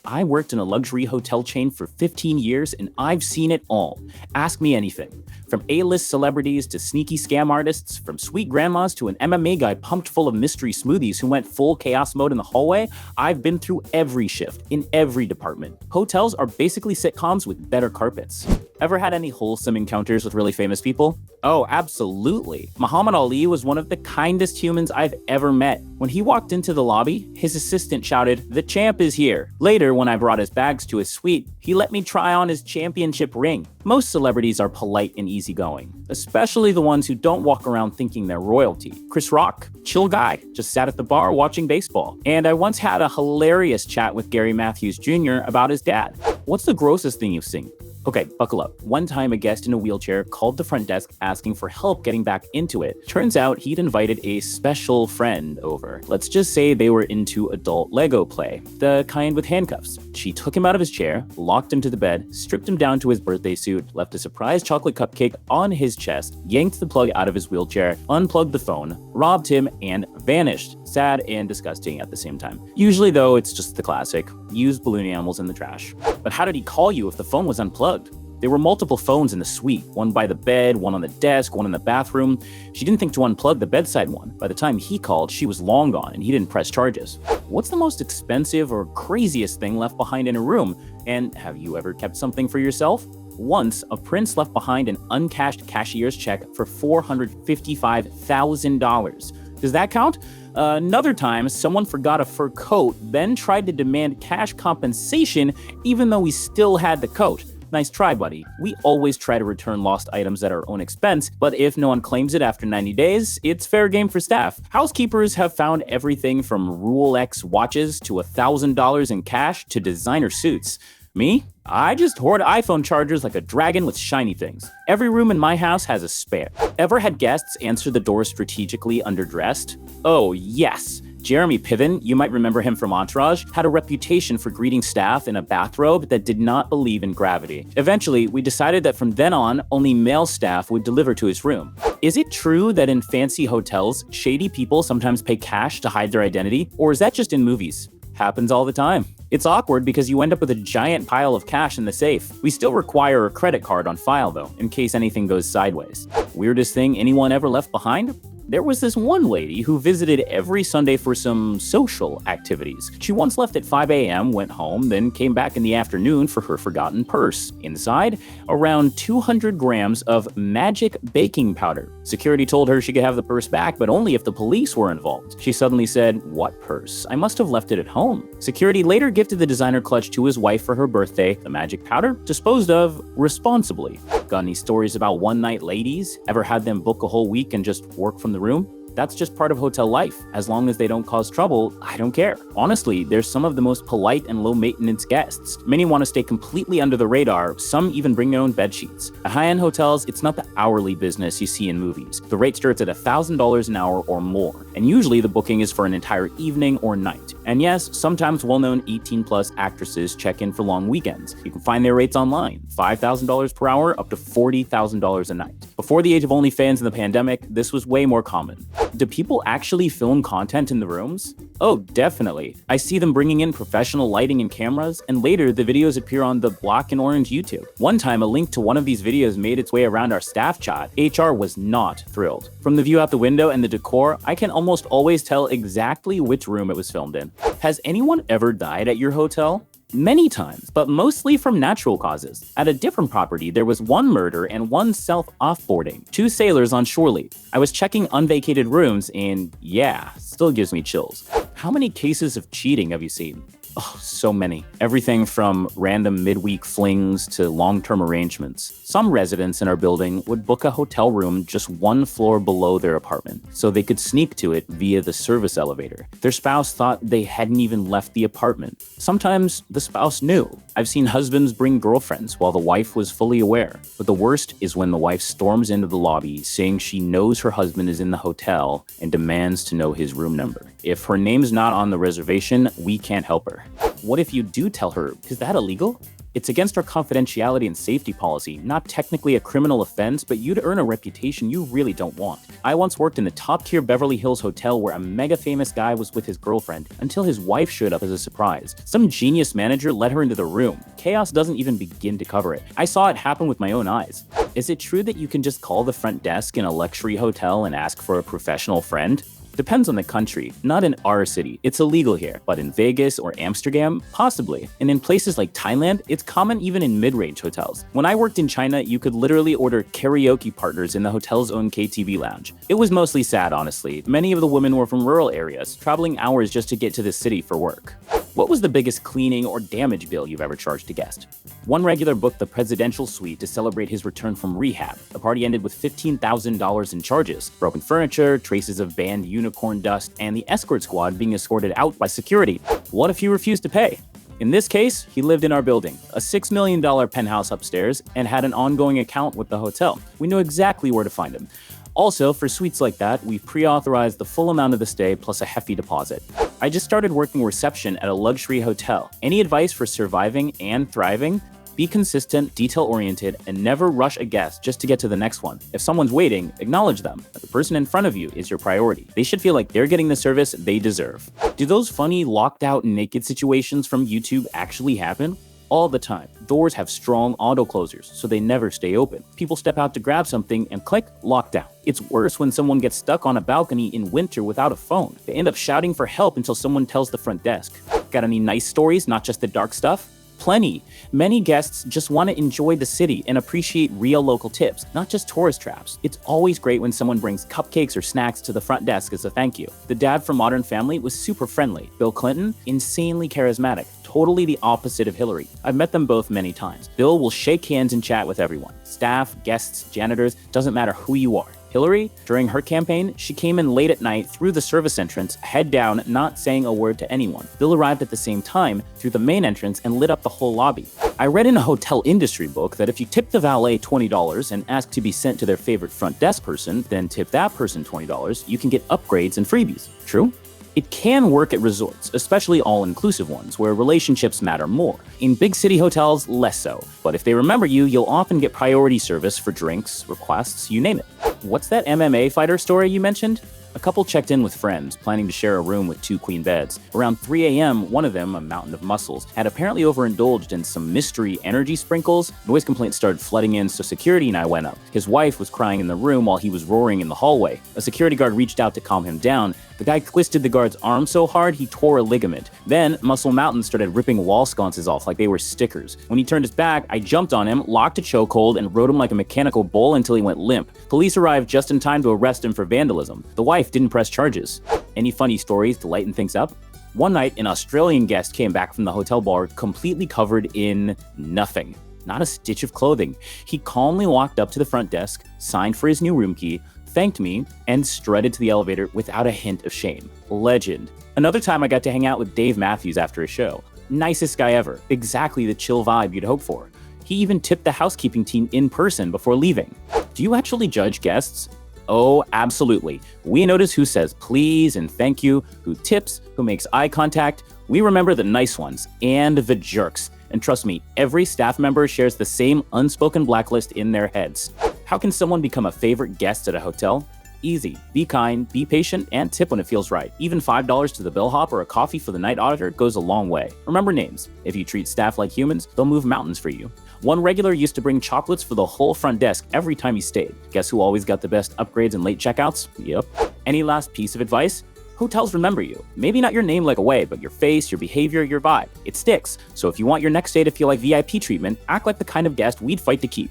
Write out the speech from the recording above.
I worked in a luxury hotel chain for 15 years and I've seen it all. Ask me anything. From A-list celebrities to sneaky scam artists, from sweet grandmas to an MMA guy pumped full of mystery smoothies who went full chaos mode in the hallway, I've been through every shift in every department. Hotels are basically sitcoms with better carpets. Ever had any wholesome encounters with really famous people? Oh, absolutely. Muhammad Ali was one of the kindest humans I've ever met. When he walked into the lobby, his assistant shouted, "The champ is here." Later, when I brought his bags to his suite, he let me try on his championship ring. Most celebrities are polite and easygoing, especially the ones who don't walk around thinking they're royalty. Chris Rock, chill guy, just sat at the bar watching baseball. And I once had a hilarious chat with Gary Matthews Jr. about his dad. What's the grossest thing you've seen? Okay, buckle up. One time, a guest in a wheelchair called the front desk asking for help getting back into it. Turns out he'd invited a special friend over. Let's just say they were into adult Lego play, the kind with handcuffs. She took him out of his chair, locked him to the bed, stripped him down to his birthday suit, left a surprise chocolate cupcake on his chest, yanked the plug out of his wheelchair, unplugged the phone, robbed him, and vanished. Sad and disgusting at the same time. Usually, though, it's just the classic. Use balloon animals in the trash. But how did he call you if the phone was unplugged? There were multiple phones in the suite, one by the bed, one on the desk, one in the bathroom. She didn't think to unplug the bedside one. By the time he called, she was long gone and he didn't press charges. What's the most expensive or craziest thing left behind in a room? And have you ever kept something for yourself? Once, a prince left behind an uncashed cashier's check for $455,000. Does that count? Another time, someone forgot a fur coat, then tried to demand cash compensation even though we still had the coat. Nice try, buddy. We always try to return lost items at our own expense, but if no one claims it after 90 days, it's fair game for staff. Housekeepers have found everything from Rolex watches to $1,000 in cash to designer suits. Me? I just hoard iPhone chargers like a dragon with shiny things. Every room in my house has a spare. Ever had guests answer the door strategically underdressed? Oh, yes. Jeremy Piven, you might remember him from Entourage, had a reputation for greeting staff in a bathrobe that did not believe in gravity. Eventually, we decided that from then on, only male staff would deliver to his room. Is it true that in fancy hotels, shady people sometimes pay cash to hide their identity? Or is that just in movies? Happens all the time. It's awkward because you end up with a giant pile of cash in the safe. We still require a credit card on file though, in case anything goes sideways. Weirdest thing anyone ever left behind? There was this one lady who visited every Sunday for some social activities. She once left at 5 a.m., went home, then came back in the afternoon for her forgotten purse. Inside, around 200 grams of magic baking powder. Security told her she could have the purse back, but only if the police were involved. She suddenly said, "What purse? I must have left it at home." Security later gifted the designer clutch to his wife for her birthday. The magic powder disposed of responsibly. Got any stories about one-night ladies? Ever had them book a whole week and just work from the room? That's just part of hotel life. As long as they don't cause trouble, I don't care. Honestly, they're some of the most polite and low-maintenance guests. Many want to stay completely under the radar. Some even bring their own bed sheets. At high-end hotels, it's not the hourly business you see in movies. The rate starts at $1,000 an hour or more, and usually the booking is for an entire evening or night. And yes, sometimes well-known 18-plus actresses check in for long weekends. You can find their rates online, $5,000 per hour up to $40,000 a night. Before the age of OnlyFans and the pandemic, this was way more common. Do people actually film content in the rooms? Oh, definitely. I see them bringing in professional lighting and cameras, and later the videos appear on the black and orange YouTube. One time, a link to one of these videos made its way around our staff chat. HR was not thrilled. From the view out the window and the decor, I can almost always tell exactly which room it was filmed in. Has anyone ever died at your hotel? Many times, but mostly from natural causes. At a different property, there was one murder and one self-offboarding. 2 sailors on shore leave. I was checking unvacated rooms and yeah, still gives me chills. How many cases of cheating have you seen? Oh, so many. Everything from random midweek flings to long-term arrangements. Some residents in our building would book a hotel room just 1 floor below their apartment, so they could sneak to it via the service elevator. Their spouse thought they hadn't even left the apartment. Sometimes the spouse knew. I've seen husbands bring girlfriends while the wife was fully aware. But the worst is when the wife storms into the lobby saying she knows her husband is in the hotel and demands to know his room number. If her name's not on the reservation, we can't help her. What if you do tell her? Is that illegal? It's against our confidentiality and safety policy, not technically a criminal offense, but you'd earn a reputation you really don't want. I once worked in the top-tier Beverly Hills hotel where a mega-famous guy was with his girlfriend until his wife showed up as a surprise. Some genius manager let her into the room. Chaos doesn't even begin to cover it. I saw it happen with my own eyes. Is it true that you can just call the front desk in a luxury hotel and ask for a professional friend? Depends on the country. Not in our city, it's illegal here, but in Vegas or Amsterdam, possibly. And in places like Thailand, it's common even in mid-range hotels. When I worked in China, you could literally order karaoke partners in the hotel's own KTV lounge. It was mostly sad, honestly. Many of the women were from rural areas, traveling hours just to get to the city for work. What was the biggest cleaning or damage bill you've ever charged a guest? One regular booked the presidential suite to celebrate his return from rehab. The party ended with $15,000 in charges, broken furniture, traces of banned unicorn dust, and the escort squad being escorted out by security. What if he refused to pay? In this case, he lived in our building, a $6 million penthouse upstairs, and had an ongoing account with the hotel. We knew exactly where to find him. Also, for suites like that, we've pre-authorized the full amount of the stay plus a hefty deposit. I just started working reception at a luxury hotel. Any advice for surviving and thriving? Be consistent, detail-oriented, and never rush a guest just to get to the next one. If someone's waiting, acknowledge them. The person in front of you is your priority. They should feel like they're getting the service they deserve. Do those funny locked-out naked situations from YouTube actually happen? All the time. Doors have strong auto closers, so they never stay open. People step out to grab something and click, lockdown. It's worse when someone gets stuck on a balcony in winter without a phone. They end up shouting for help until someone tells the front desk. Got any nice stories, not just the dark stuff? Plenty. Many guests just want to enjoy the city and appreciate real local tips, not just tourist traps. It's always great when someone brings cupcakes or snacks to the front desk as a thank you. The dad from Modern Family was super friendly. Bill Clinton, insanely charismatic. Totally the opposite of Hillary. I've met them both many times. Bill will shake hands and chat with everyone. Staff, guests, janitors, doesn't matter who you are. Hillary, during her campaign, she came in late at night through the service entrance, head down, not saying a word to anyone. Bill arrived at the same time through the main entrance and lit up the whole lobby. I read in a hotel industry book that if you tip the valet $20 and ask to be sent to their favorite front desk person, then tip that person $20, you can get upgrades and freebies. True? It can work at resorts, especially all-inclusive ones, where relationships matter more. In big city hotels, less so. But if they remember you, you'll often get priority service for drinks, requests, you name it. What's that MMA fighter story you mentioned? A couple checked in with friends, planning to share a room with 2 queen beds. Around 3 a.m., one of them, a mountain of muscles, had apparently overindulged in some mystery energy sprinkles. Noise complaints started flooding in, so security and I went up. His wife was crying in the room while he was roaring in the hallway. A security guard reached out to calm him down. The guy twisted the guard's arm so hard he tore a ligament. Then, Muscle Mountain started ripping wall sconces off like they were stickers. When he turned his back, I jumped on him, locked a chokehold, and rode him like a mechanical bull until he went limp. Police arrived just in time to arrest him for vandalism. The wife didn't press charges. Any funny stories to lighten things up? One night, an Australian guest came back from the hotel bar completely covered in nothing. Not a stitch of clothing. He calmly walked up to the front desk, signed for his new room key, thanked me, and strutted to the elevator without a hint of shame. Legend. Another time I got to hang out with Dave Matthews after a show. Nicest guy ever. Exactly the chill vibe you'd hope for. He even tipped the housekeeping team in person before leaving. Do you actually judge guests? Oh, absolutely. We notice who says please and thank you, who tips, who makes eye contact. We remember the nice ones and the jerks. And trust me, every staff member shares the same unspoken blacklist in their heads. How can someone become a favorite guest at a hotel? Easy. Be kind, be patient, and tip when it feels right. Even $5 to the bellhop or a coffee for the night auditor goes a long way. Remember names. If you treat staff like humans, they'll move mountains for you. One regular used to bring chocolates for the whole front desk every time he stayed. Guess who always got the best upgrades and late checkouts? Yep. Any last piece of advice? Hotels remember you. Maybe not your name like away, but your face, your behavior, your vibe. It sticks. So if you want your next stay to feel like VIP treatment, act like the kind of guest we'd fight to keep.